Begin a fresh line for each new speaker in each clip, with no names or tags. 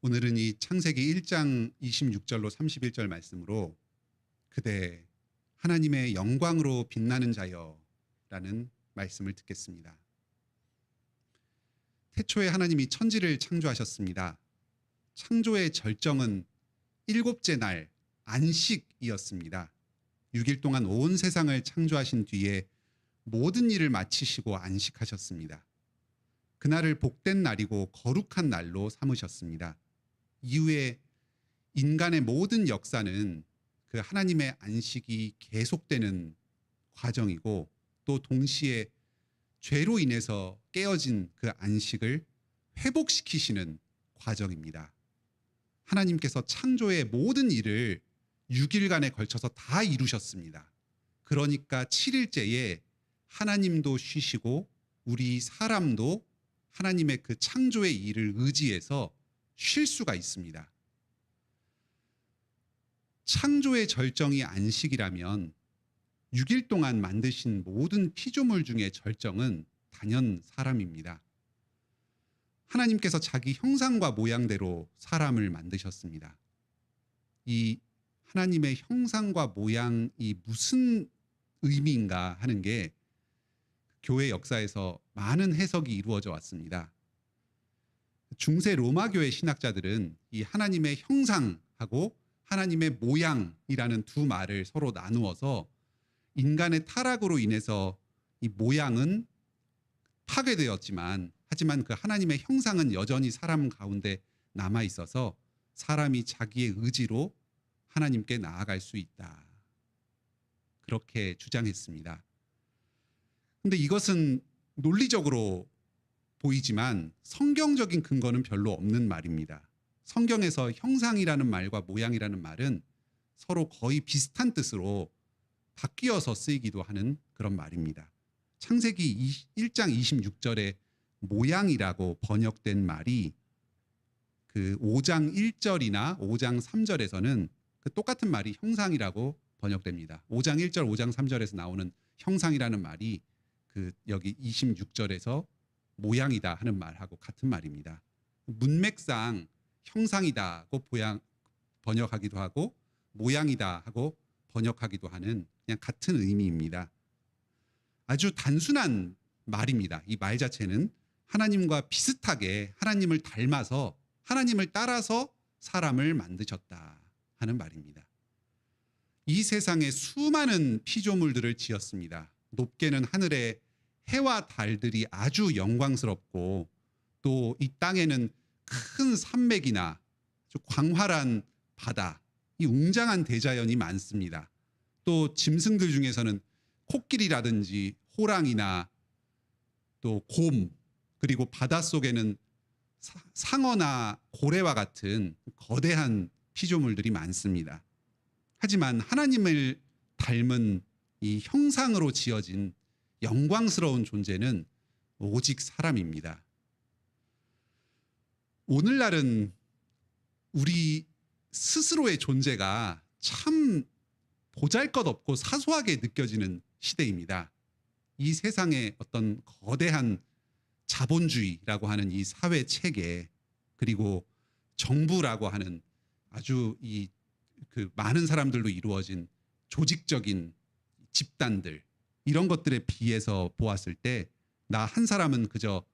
오늘은 이 창세기 1장 26절로 31절 말씀으로 그대 하나님의 영광으로 빛나는 자여라는 말씀을 듣겠습니다. 태초에 하나님이 천지를 창조하셨습니다. 창조의 절정은 일곱째 날 안식이었습니다. 6일 동안 온 세상을 창조하신 뒤에 모든 일을 마치시고 안식하셨습니다. 그날을 복된 날이고 거룩한 날로 삼으셨습니다. 이후에 인간의 모든 역사는 그 하나님의 안식이 계속되는 과정이고 또 동시에 죄로 인해서 깨어진 그 안식을 회복시키시는 과정입니다. 하나님께서 창조의 모든 일을 6일간에 걸쳐서 다 이루셨습니다. 그러니까 7일째에 하나님도 쉬시고 우리 사람도 하나님의 그 창조의 일을 의지해서 쉴 수가 있습니다. 창조의 절정이 안식이라면 6일 동안 만드신 모든 피조물 중에 절정은 단연 사람입니다. 하나님께서 자기 형상과 모양대로 사람을 만드셨습니다. 이 하나님의 형상과 모양이 무슨 의미인가 하는 게 교회 역사에서 많은 해석이 이루어져 왔습니다. 중세 로마교회 신학자들은 이 하나님의 형상하고 하나님의 모양이라는 두 말을 서로 나누어서 인간의 타락으로 인해서 이 모양은 파괴되었지만 하지만 그 하나님의 형상은 여전히 사람 가운데 남아 있어서 사람이 자기의 의지로 하나님께 나아갈 수 있다. 그렇게 주장했습니다. 근데 이것은 논리적으로 보이지만 성경적인 근거는 별로 없는 말입니다. 성경에서 형상이라는 말과 모양이라는 말은 서로 거의 비슷한 뜻으로 바뀌어서 쓰이기도 하는 그런 말입니다. 창세기 1장 26절에 모양이라고 번역된 말이 그 5장 1절이나 5장 3절에서는 그 똑같은 말이 형상이라고 번역됩니다. 5장 1절, 5장 3절에서 나오는 형상이라는 말이 그 여기 26절에서 모양이다 하는 말하고 같은 말입니다. 문맥상 형상이다고 번역하기도 하고 모양이다 하고 번역하기도 하는 그냥 같은 의미입니다. 아주 단순한 말입니다. 이 말 자체는 하나님과 비슷하게 하나님을 닮아서 하나님을 따라서 사람을 만드셨다 하는 말입니다. 이 세상에 수많은 피조물들을 지었습니다. 높게는 하늘에 해와 달들이 아주 영광스럽고 또 이 땅에는 큰 산맥이나 아주 광활한 바다, 이 웅장한 대자연이 많습니다. 또 짐승들 중에서는 코끼리라든지 호랑이나 또 곰, 그리고 바닷속에는 상어나 고래와 같은 거대한 피조물들이 많습니다. 하지만 하나님을 닮은 이 형상으로 지어진 영광스러운 존재는 오직 사람입니다. 오늘날은 우리 스스로의 존재가 참 보잘것없고 사소하게 느껴지는 시대입니다. 이 세상의 어떤 거대한 자본주의라고 하는 이 사회 체계, 그리고 정부라고 하는 아주 그 많은 사람들로 이루어진 조직적인 집단들, 이런 것들에 비해서 보았을 때 나 한 사람은 그저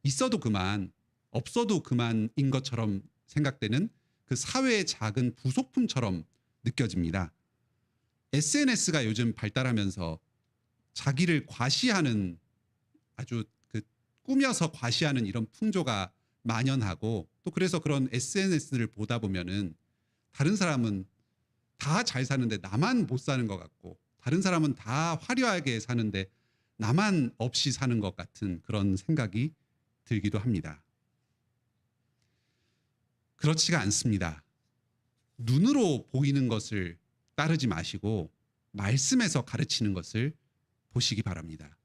있어도 그만, 없어도 그만인 것처럼 생각되는 그 사회의 작은 부속품처럼 느껴집니다. SNS가 요즘 발달하면서 자기를 과시하는, 아주 그 꾸며서 과시하는 이런 풍조가 만연하고, 또 그래서 그런 SNS를 보다 보면은 다른 사람은 다 잘 사는데 나만 못 사는 것 같고, 다른 사람은 다 화려하게 사는데 나만 없이 사는 것 같은 그런 생각이 들기도 합니다. 그렇지가 않습니다. 눈으로 보이는 것을 따르지 마시고 말씀에서 가르치는 것을 보시기 바랍니다.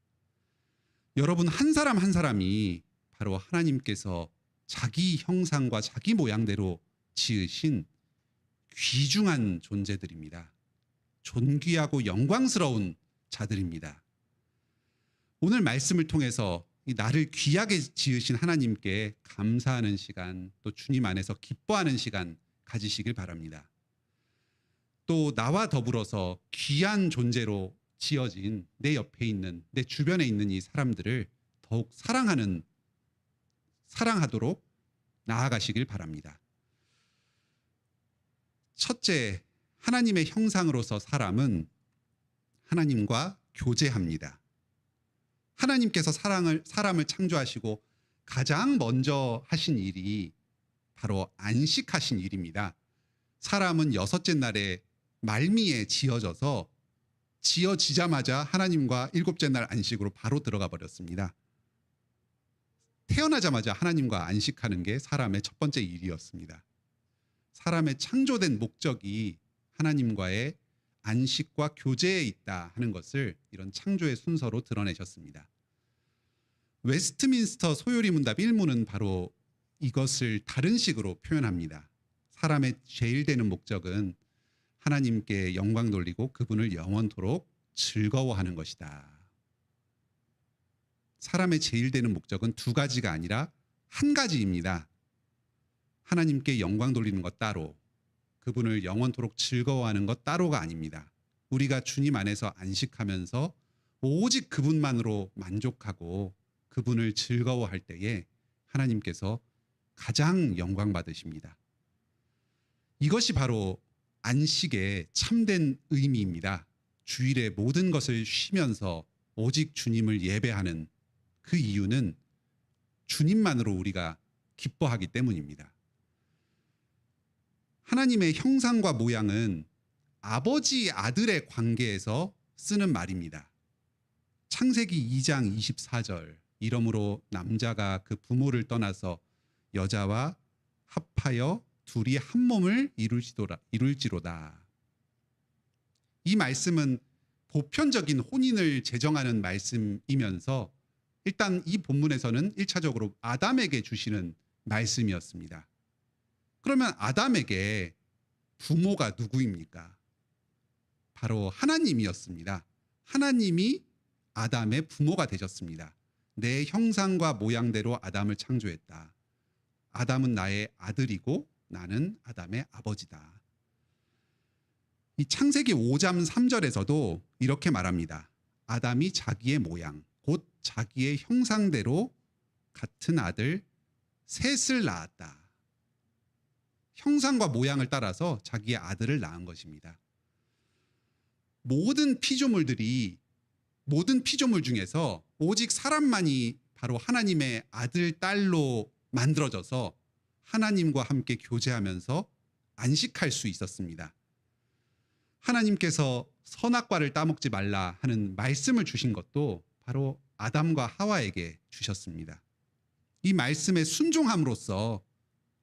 여러분 한 사람 한 사람이 바로 하나님께서 자기 형상과 자기 모양대로 지으신 귀중한 존재들입니다. 존귀하고 영광스러운 자들입니다. 오늘 말씀을 통해서 이 나를 귀하게 지으신 하나님께 감사하는 시간, 또 주님 안에서 기뻐하는 시간 가지시길 바랍니다. 또 나와 더불어서 귀한 존재로 지어진 내 옆에 있는, 내 주변에 있는 이 사람들을 더욱 사랑하도록 나아가시길 바랍니다. 첫째, 하나님의 형상으로서 사람은 하나님과 교제합니다. 하나님께서 사람을 창조하시고 가장 먼저 하신 일이 바로 안식하신 일입니다. 사람은 여섯째 날에 말미에 지어지자마자 하나님과 일곱째 날 안식으로 바로 들어가 버렸습니다. 태어나자마자 하나님과 안식하는 게 사람의 첫 번째 일이었습니다. 사람의 창조된 목적이 하나님과의 안식과 교제에 있다 하는 것을 이런 창조의 순서로 드러내셨습니다. 웨스트민스터 소요리 문답 1문은 바로 이것을 다른 식으로 표현합니다. 사람의 제일 되는 목적은 하나님께 영광 돌리고 그분을 영원토록 즐거워하는 것이다. 사람의 제일 되는 목적은 두 가지가 아니라 한 가지입니다. 하나님께 영광 돌리는 것 따로, 그분을 영원토록 즐거워하는 것 따로가 아닙니다. 우리가 주님 안에서 안식하면서 오직 그분만으로 만족하고 그분을 즐거워할 때에 하나님께서 가장 영광 받으십니다. 이것이 바로 안식의 참된 의미입니다. 주일에 모든 것을 쉬면서 오직 주님을 예배하는 그 이유는 주님만으로 우리가 기뻐하기 때문입니다. 하나님의 형상과 모양은 아버지 아들의 관계에서 쓰는 말입니다. 창세기 2장 24절, 이러므로 남자가 그 부모를 떠나서 여자와 합하여 둘이 한 몸을 이룰지로다. 이 말씀은 보편적인 혼인을 제정하는 말씀이면서 일단 이 본문에서는 1차적으로 아담에게 주시는 말씀이었습니다. 그러면 아담에게 부모가 누구입니까? 바로 하나님이었습니다. 하나님이 아담의 부모가 되셨습니다. 내 형상과 모양대로 아담을 창조했다. 아담은 나의 아들이고 나는 아담의 아버지다. 이 창세기 5장 3절에서도 이렇게 말합니다. 아담이 자기의 모양, 곧 자기의 형상대로 같은 아들 셋을 낳았다. 형상과 모양을 따라서 자기의 아들을 낳은 것입니다. 모든 피조물 중에서 오직 사람만이 바로 하나님의 아들, 딸로 만들어져서 하나님과 함께 교제하면서 안식할 수 있었습니다. 하나님께서 선악과를 따먹지 말라 하는 말씀을 주신 것도 바로 아담과 하와에게 주셨습니다. 이 말씀에 순종함으로써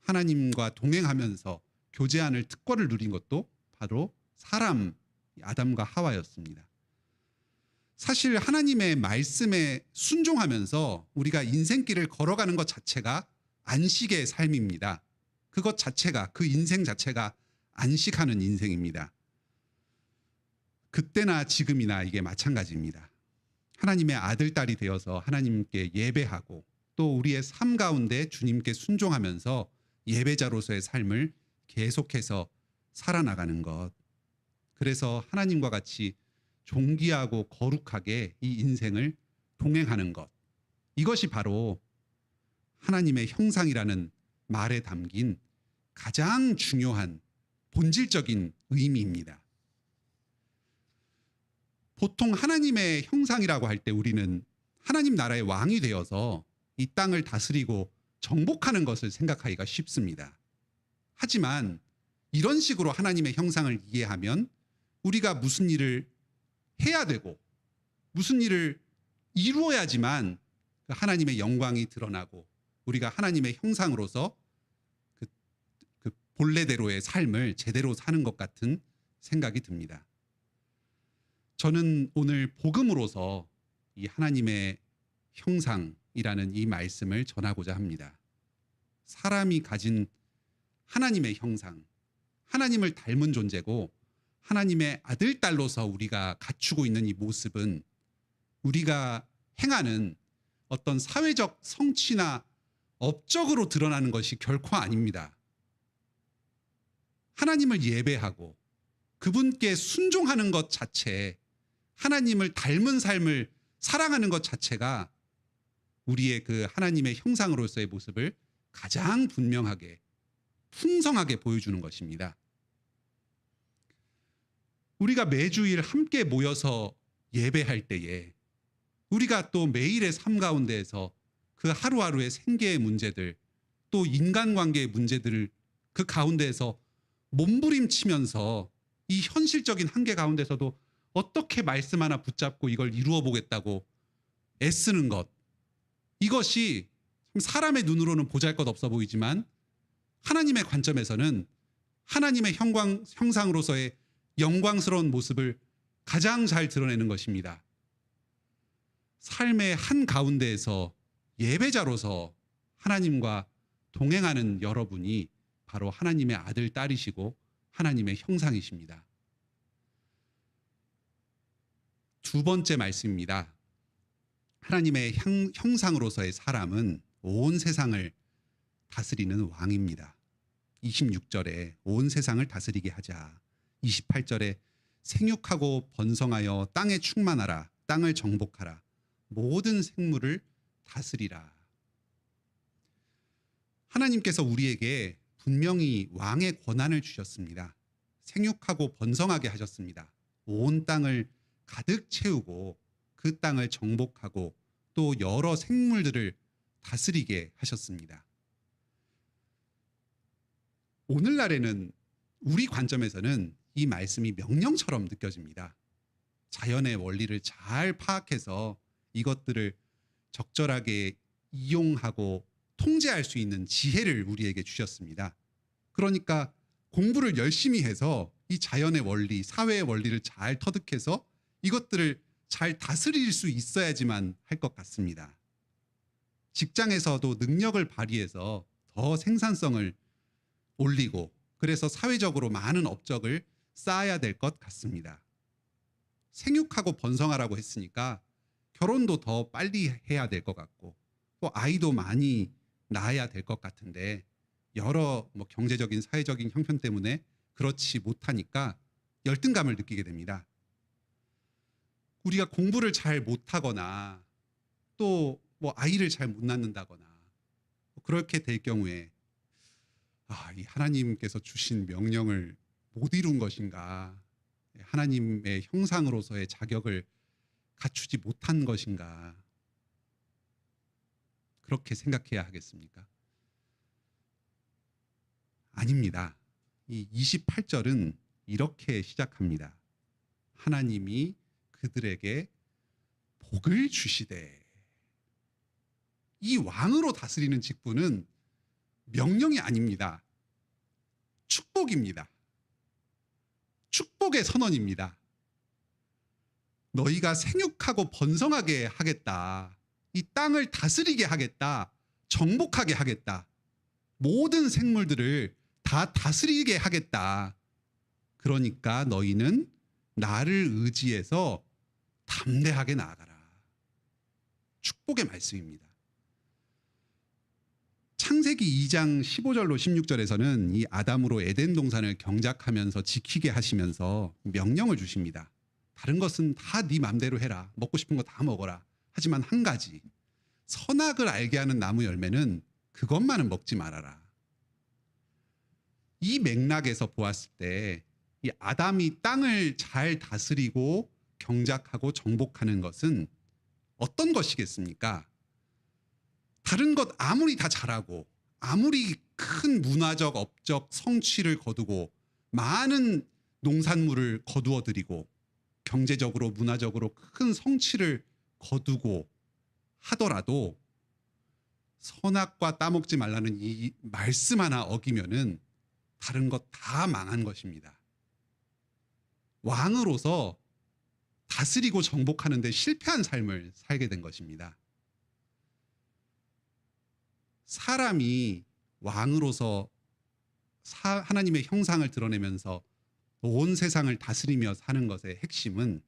하나님과 동행하면서 교제하는 특권을 누린 것도 바로 사람 아담과 하와였습니다. 사실 하나님의 말씀에 순종하면서 우리가 인생길을 걸어가는 것 자체가 안식의 삶입니다. 그것 자체가, 그 인생 자체가 안식하는 인생입니다. 그때나 지금이나 이게 마찬가지입니다. 하나님의 아들, 딸이 되어서 하나님께 예배하고 또 우리의 삶 가운데 주님께 순종하면서 예배자로서의 삶을 계속해서 살아나가는 것. 그래서 하나님과 같이 존귀하고 거룩하게 이 인생을 동행하는 것. 이것이 바로 하나님의 형상이라는 말에 담긴 가장 중요한 본질적인 의미입니다. 보통 하나님의 형상이라고 할 때 우리는 하나님 나라의 왕이 되어서 이 땅을 다스리고 정복하는 것을 생각하기가 쉽습니다. 하지만 이런 식으로 하나님의 형상을 이해하면 우리가 무슨 일을 해야 되고 무슨 일을 이루어야지만 하나님의 영광이 드러나고 우리가 하나님의 형상으로서 그 본래대로의 삶을 제대로 사는 것 같은 생각이 듭니다. 저는 오늘 복음으로서 이 하나님의 형상이라는 이 말씀을 전하고자 합니다. 사람이 가진 하나님의 형상, 하나님을 닮은 존재고 하나님의 아들, 딸로서 우리가 갖추고 있는 이 모습은 우리가 행하는 어떤 사회적 성취나 업적으로 드러나는 것이 결코 아닙니다. 하나님을 예배하고 그분께 순종하는 것 자체, 하나님을 닮은 삶을 사랑하는 것 자체가 우리의 그 하나님의 형상으로서의 모습을 가장 분명하게, 풍성하게 보여주는 것입니다. 우리가 매주일 함께 모여서 예배할 때에 우리가 또 매일의 삶 가운데에서 그 하루하루의 생계의 문제들, 또 인간관계의 문제들을 그 가운데에서 몸부림치면서 이 현실적인 한계 가운데서도 어떻게 말씀 하나 붙잡고 이걸 이루어 보겠다고 애쓰는 것, 이것이 사람의 눈으로는 보잘것없어 보이지만 하나님의 관점에서는 하나님의 형상으로서의 영광스러운 모습을 가장 잘 드러내는 것입니다. 삶의 한 가운데에서 예배자로서 하나님과 동행하는 여러분이 바로 하나님의 아들, 딸이시고 하나님의 형상이십니다. 두 번째 말씀입니다. 하나님의 형상으로서의 사람은 온 세상을 다스리는 왕입니다. 26절에 온 세상을 다스리게 하자. 28절에 생육하고 번성하여 땅에 충만하라. 땅을 정복하라. 모든 생물을 다스리라. 하나님께서 우리에게 분명히 왕의 권한을 주셨습니다. 생육하고 번성하게 하셨습니다. 온 땅을 가득 채우고 그 땅을 정복하고 또 여러 생물들을 다스리게 하셨습니다. 오늘날에는 우리 관점에서는 이 말씀이 명령처럼 느껴집니다. 자연의 원리를 잘 파악해서 이것들을 적절하게 이용하고 통제할 수 있는 지혜를 우리에게 주셨습니다. 그러니까 공부를 열심히 해서 이 자연의 원리, 사회의 원리를 잘 터득해서 이것들을 잘 다스릴 수 있어야지만 할 것 같습니다. 직장에서도 능력을 발휘해서 더 생산성을 올리고 그래서 사회적으로 많은 업적을 쌓아야 될 것 같습니다. 생육하고 번성하라고 했으니까 결혼도 더 빨리 해야 될 것 같고 또 아이도 많이 낳아야 될 것 같은데 여러 경제적인 사회적인 형편 때문에 그렇지 못하니까 열등감을 느끼게 됩니다. 우리가 공부를 잘 못하거나 또 아이를 잘 못 낳는다거나 그렇게 될 경우에 이 하나님께서 주신 명령을 못 이룬 것인가, 하나님의 형상으로서의 자격을 갖추지 못한 것인가, 그렇게 생각해야 하겠습니까? 아닙니다. 이 28절은 이렇게 시작합니다. 하나님이 그들에게 복을 주시되. 이 왕으로 다스리는 직분은 명령이 아닙니다. 축복입니다. 축복의 선언입니다. 너희가 생육하고 번성하게 하겠다. 이 땅을 다스리게 하겠다. 정복하게 하겠다. 모든 생물들을 다 다스리게 하겠다. 그러니까 너희는 나를 의지해서 담대하게 나아가라. 축복의 말씀입니다. 창세기 2장 15절로 16절에서는 이 아담으로 에덴 동산을 경작하면서 지키게 하시면서 명령을 주십니다. 다른 것은 다 네 맘대로 해라. 먹고 싶은 거 다 먹어라. 하지만 한 가지, 선악을 알게 하는 나무 열매는 그것만은 먹지 말아라. 이 맥락에서 보았을 때 이 아담이 땅을 잘 다스리고 경작하고 정복하는 것은 어떤 것이겠습니까? 다른 것 아무리 다 잘하고 아무리 큰 문화적 업적 성취를 거두고 많은 농산물을 거두어 들이고 경제적으로 문화적으로 큰 성취를 거두고 하더라도 선악과 따먹지 말라는 이 말씀 하나 어기면은 다른 것 다 망한 것입니다. 왕으로서 다스리고 정복하는 데 실패한 삶을 살게 된 것입니다. 사람이 왕으로서 하나님의 형상을 드러내면서 온 세상을 다스리며 사는 것의 핵심은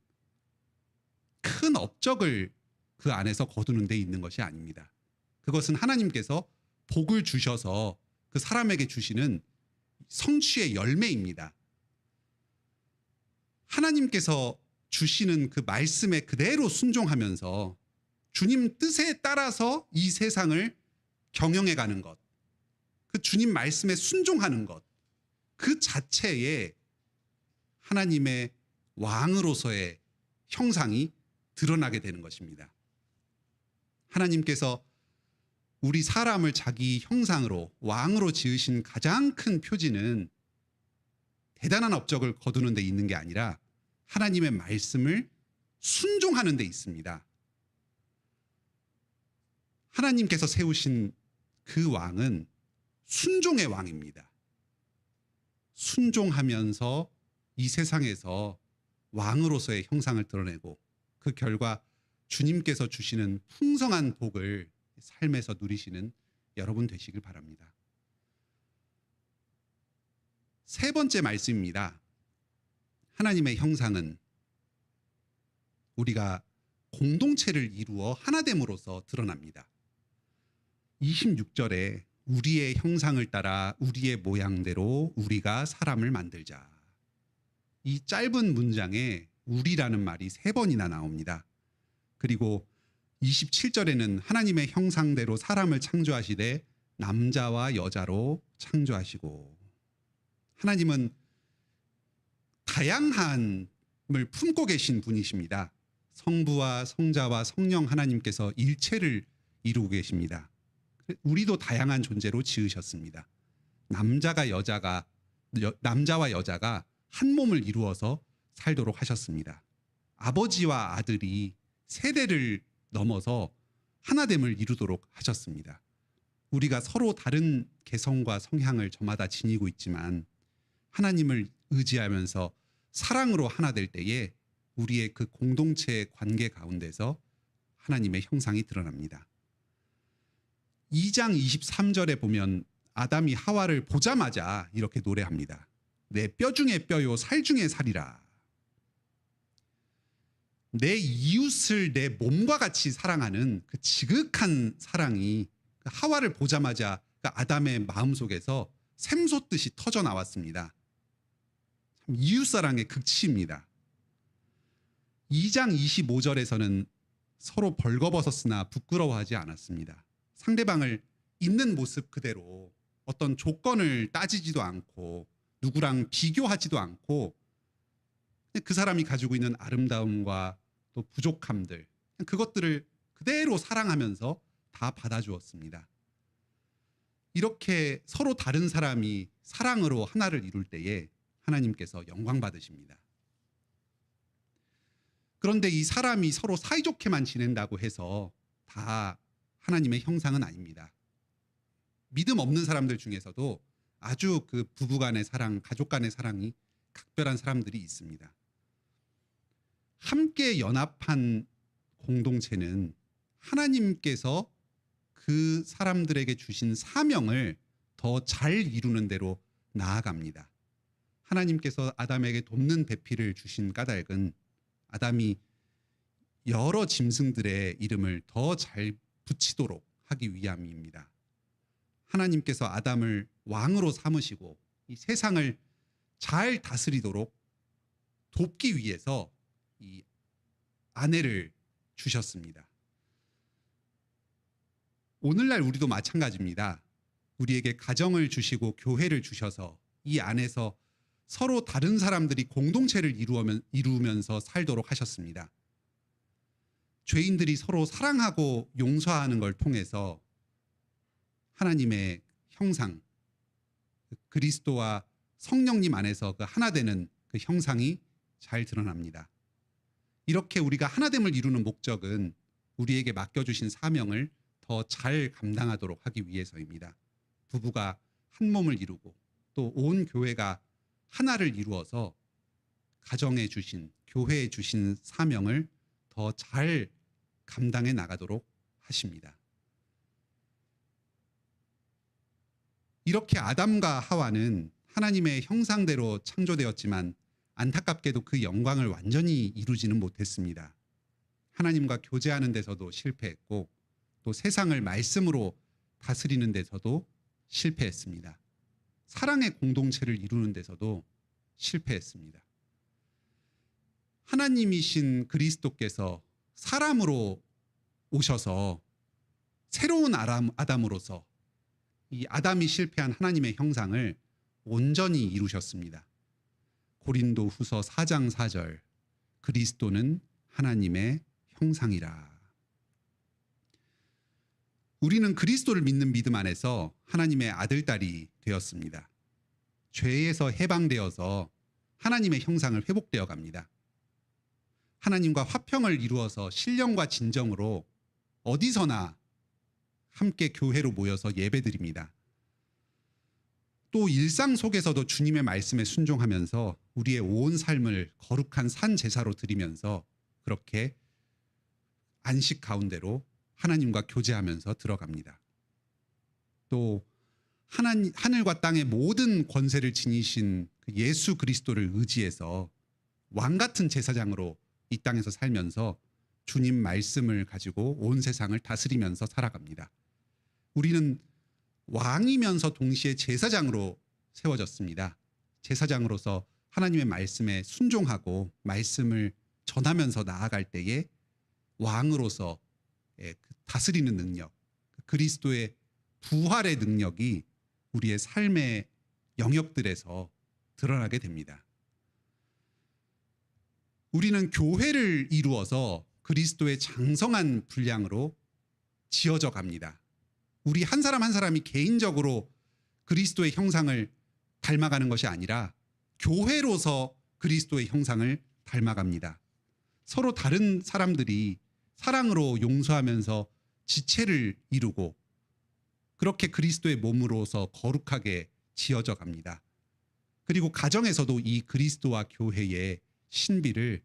큰 업적을 그 안에서 거두는 데 있는 것이 아닙니다. 그것은 하나님께서 복을 주셔서 그 사람에게 주시는 성취의 열매입니다. 하나님께서 주시는 그 말씀에 그대로 순종하면서 주님 뜻에 따라서 이 세상을 경영해 가는 것, 그 주님 말씀에 순종하는 것, 그 자체에 하나님의 왕으로서의 형상이 드러나게 되는 것입니다. 하나님께서 우리 사람을 자기 형상으로 왕으로 지으신 가장 큰 표지는 대단한 업적을 거두는 데 있는 게 아니라 하나님의 말씀을 순종하는 데 있습니다. 하나님께서 세우신 그 왕은 순종의 왕입니다. 순종하면서 이 세상에서 왕으로서의 형상을 드러내고 그 결과 주님께서 주시는 풍성한 복을 삶에서 누리시는 여러분 되시길 바랍니다. 세 번째 말씀입니다. 하나님의 형상은 우리가 공동체를 이루어 하나됨으로써 드러납니다. 26절에 우리의 형상을 따라 우리의 모양대로 우리가 사람을 만들자. 이 짧은 문장에 우리라는 말이 3번이나 나옵니다. 그리고 27절에는 하나님의 형상대로 사람을 창조하시되 남자와 여자로 창조하시고, 하나님은 다양함을 품고 계신 분이십니다. 성부와 성자와 성령 하나님께서 일체를 이루고 계십니다. 우리도 다양한 존재로 지으셨습니다. 남자와 여자가 한 몸을 이루어서 살도록 하셨습니다. 아버지와 아들이 세대를 넘어서 하나됨을 이루도록 하셨습니다. 우리가 서로 다른 개성과 성향을 저마다 지니고 있지만 하나님을 의지하면서 사랑으로 하나 될 때에 우리의 그 공동체의 관계 가운데서 하나님의 형상이 드러납니다. 2장 23절에 보면 아담이 하와를 보자마자 이렇게 노래합니다. 내 뼈 중에 뼈요 살 중에 살이라. 내 이웃을 내 몸과 같이 사랑하는 그 지극한 사랑이 하와를 보자마자 그 아담의 마음속에서 샘솟듯이 터져 나왔습니다. 이웃사랑의 극치입니다. 2장 25절에서는 서로 벌거벗었으나 부끄러워하지 않았습니다. 상대방을 있는 모습 그대로 어떤 조건을 따지지도 않고 누구랑 비교하지도 않고 그 사람이 가지고 있는 아름다움과 또 부족함들, 그것들을 그대로 사랑하면서 다 받아주었습니다. 이렇게 서로 다른 사람이 사랑으로 하나를 이룰 때에 하나님께서 영광 받으십니다. 그런데 이 사람이 서로 사이좋게만 지낸다고 해서 다 하나님의 형상은 아닙니다. 믿음 없는 사람들 중에서도 아주 그 부부 간의 사랑, 가족 간의 사랑이 각별한 사람들이 있습니다. 함께 연합한 공동체는 하나님께서 그 사람들에게 주신 사명을 더 잘 이루는 대로 나아갑니다. 하나님께서 아담에게 돕는 배필을 주신 까닭은 아담이 여러 짐승들의 이름을 더 잘 붙이도록 하기 위함입니다. 하나님께서 아담을 왕으로 삼으시고 이 세상을 잘 다스리도록 돕기 위해서 이 아내를 주셨습니다. 오늘날 우리도 마찬가지입니다. 우리에게 가정을 주시고 교회를 주셔서 이 안에서 서로 다른 사람들이 공동체를 이루면서 살도록 하셨습니다. 죄인들이 서로 사랑하고 용서하는 걸 통해서 하나님의 형상, 그리스도와 성령님 안에서 그 하나 되는 그 형상이 잘 드러납니다. 이렇게 우리가 하나됨을 이루는 목적은 우리에게 맡겨주신 사명을 더 잘 감당하도록 하기 위해서입니다. 부부가 한 몸을 이루고 또 온 교회가 하나를 이루어서 가정에 주신, 교회에 주신 사명을 더 잘 감당해 나가도록 하십니다. 이렇게 아담과 하와는 하나님의 형상대로 창조되었지만 안타깝게도 그 영광을 완전히 이루지는 못했습니다. 하나님과 교제하는 데서도 실패했고 또 세상을 말씀으로 다스리는 데서도 실패했습니다. 사랑의 공동체를 이루는 데서도 실패했습니다. 하나님이신 그리스도께서 사람으로 오셔서 새로운 아담으로서 이 아담이 실패한 하나님의 형상을 온전히 이루셨습니다. 고린도 후서 4장 4절 그리스도는 하나님의 형상이라. 우리는 그리스도를 믿는 믿음 안에서 하나님의 아들, 딸이 되었습니다. 죄에서 해방되어서 하나님의 형상을 회복되어 갑니다. 하나님과 화평을 이루어서 신령과 진정으로 어디서나 함께 교회로 모여서 예배드립니다. 또 일상 속에서도 주님의 말씀에 순종하면서 우리의 온 삶을 거룩한 산 제사로 드리면서 그렇게 안식 가운데로 하나님과 교제하면서 들어갑니다. 또 하늘과 땅의 모든 권세를 지니신 예수 그리스도를 의지해서 왕 같은 제사장으로 이 땅에서 살면서 주님 말씀을 가지고 온 세상을 다스리면서 살아갑니다. 우리는 왕이면서 동시에 제사장으로 세워졌습니다. 제사장으로서 하나님의 말씀에 순종하고 말씀을 전하면서 나아갈 때에 왕으로서 다스리는 능력, 그리스도의 부활의 능력이 우리의 삶의 영역들에서 드러나게 됩니다. 우리는 교회를 이루어서 그리스도의 장성한 분량으로 지어져 갑니다. 우리 한 사람 한 사람이 개인적으로 그리스도의 형상을 닮아가는 것이 아니라 교회로서 그리스도의 형상을 닮아갑니다. 서로 다른 사람들이 사랑으로 용서하면서 지체를 이루고 그렇게 그리스도의 몸으로서 거룩하게 지어져 갑니다. 그리고 가정에서도 이 그리스도와 교회의 신비를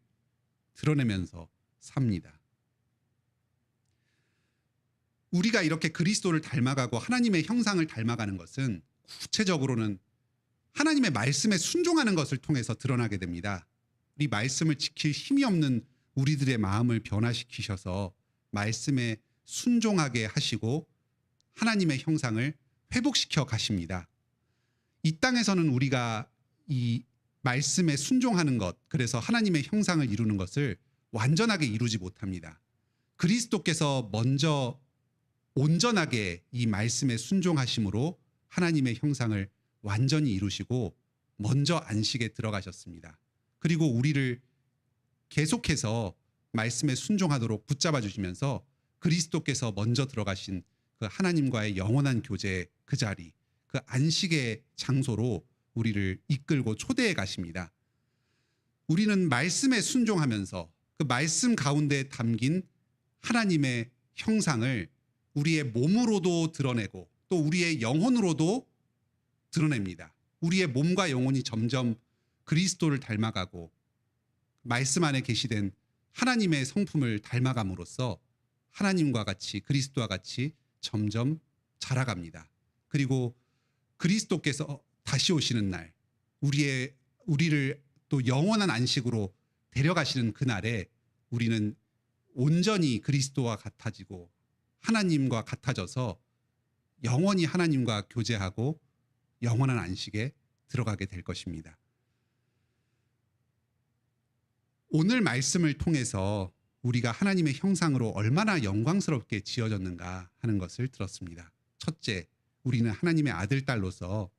드러내면서 삽니다. 우리가 이렇게 그리스도를 닮아가고 하나님의 형상을 닮아가는 것은 구체적으로는 하나님의 말씀에 순종하는 것을 통해서 드러나게 됩니다. 이 말씀을 지킬 힘이 없는 우리들의 마음을 변화시키셔서 말씀에 순종하게 하시고 하나님의 형상을 회복시켜 가십니다. 이 땅에서는 우리가 이 말씀에 순종하는 것, 그래서 하나님의 형상을 이루는 것을 완전하게 이루지 못합니다. 그리스도께서 먼저 온전하게 이 말씀에 순종하심으로 하나님의 형상을 완전히 이루시고 먼저 안식에 들어가셨습니다. 그리고 우리를 계속해서 말씀에 순종하도록 붙잡아 주시면서 그리스도께서 먼저 들어가신 그 하나님과의 영원한 교제 그 자리, 그 안식의 장소로 우리를 이끌고 초대해 가십니다. 우리는 말씀에 순종하면서 그 말씀 가운데 담긴 하나님의 형상을 우리의 몸으로도 드러내고 또 우리의 영혼으로도 드러냅니다. 우리의 몸과 영혼이 점점 그리스도를 닮아가고 말씀 안에 계시된 하나님의 성품을 닮아감으로써 하나님과 같이 그리스도와 같이 점점 자라갑니다. 그리고 그리스도께서 다시 오시는 날 우리를 또 영원한 안식으로 데려가시는 그날에 우리는 온전히 그리스도와 같아지고 하나님과 같아져서 영원히 하나님과 교제하고 영원한 안식에 들어가게 될 것입니다. 오늘 말씀을 통해서 우리가 하나님의 형상으로 얼마나 영광스럽게 지어졌는가 하는 것을 들었습니다. 첫째, 우리는 하나님의 아들, 딸로서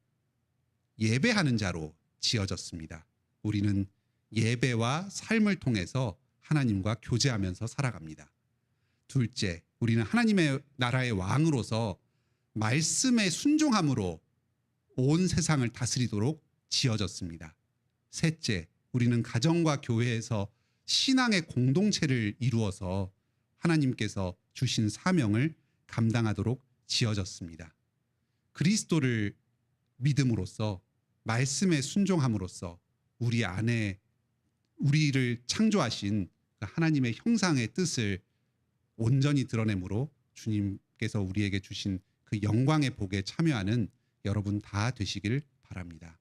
예배하는 자로 지어졌습니다. 우리는 예배와 삶을 통해서 하나님과 교제하면서 살아갑니다. 둘째, 우리는 하나님의 나라의 왕으로서 말씀에 순종함으로 온 세상을 다스리도록 지어졌습니다. 셋째, 우리는 가정과 교회에서 신앙의 공동체를 이루어서 하나님께서 주신 사명을 감당하도록 지어졌습니다. 그리스도를 믿음으로써 말씀에 순종함으로써 우리 안에 우리를 창조하신 하나님의 형상의 뜻을 온전히 드러내므로 주님께서 우리에게 주신 그 영광의 복에 참여하는 여러분 다 되시길 바랍니다.